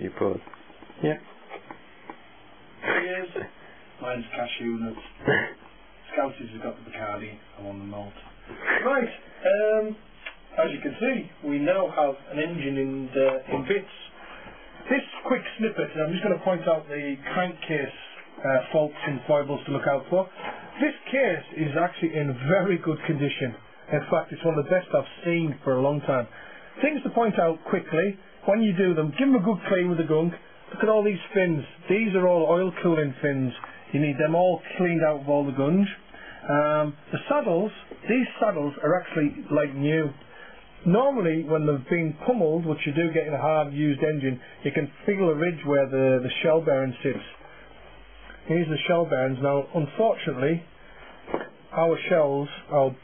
you put. Yeah. Cheers. Mine's cashew nuts. Scouties have got the Bacardi. I'm on the malt. Right. As you can see, we now have an engine in bits. This quick snippet, I'm just going to point out the crankcase faults and foibles to look out for. This case is actually in very good condition. In fact, it's one of the best I've seen for a long time. Things to point out quickly, when you do them, give them a good clean with the gunk. Look at all these fins. These are all oil cooling fins. You need them all cleaned out of all the gunge. The saddles, these saddles are actually like new. Normally, when they've been pummeled, which you do get in a hard used engine, you can feel a ridge where the shell bearing sits. Here's the shell bearings. Now, unfortunately, our shells, our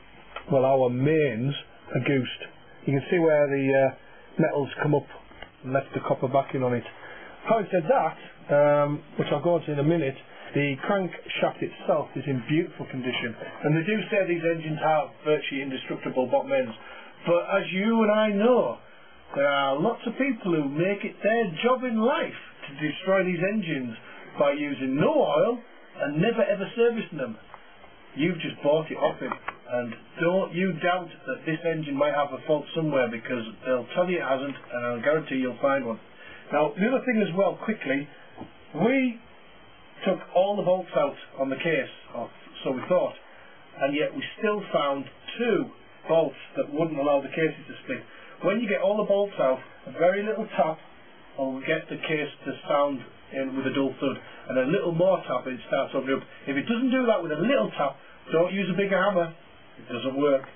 mains, are goosed. You can see where the metals come up and left the copper backing on it. Having said that, which I'll go into in a minute, the crankshaft itself is in beautiful condition. And they do say these engines have virtually indestructible bottom ends. But as you and I know, there are lots of people who make it their job in life to destroy these engines by using no oil and never ever servicing them. You've just bought it off him. And don't you doubt that this engine might have a fault somewhere, because they'll tell you it hasn't, and I'll guarantee you'll find one. Now, the other thing as well, quickly, we took all the bolts out on the case, or so we thought, and yet we still found 2 bolts that wouldn't allow the cases to split. When you get all the bolts out, a very little tap will get the case to sound in with a dull thud, and a little more tap and it starts opening up. If it doesn't do that with a little tap, don't use a bigger hammer. It doesn't work.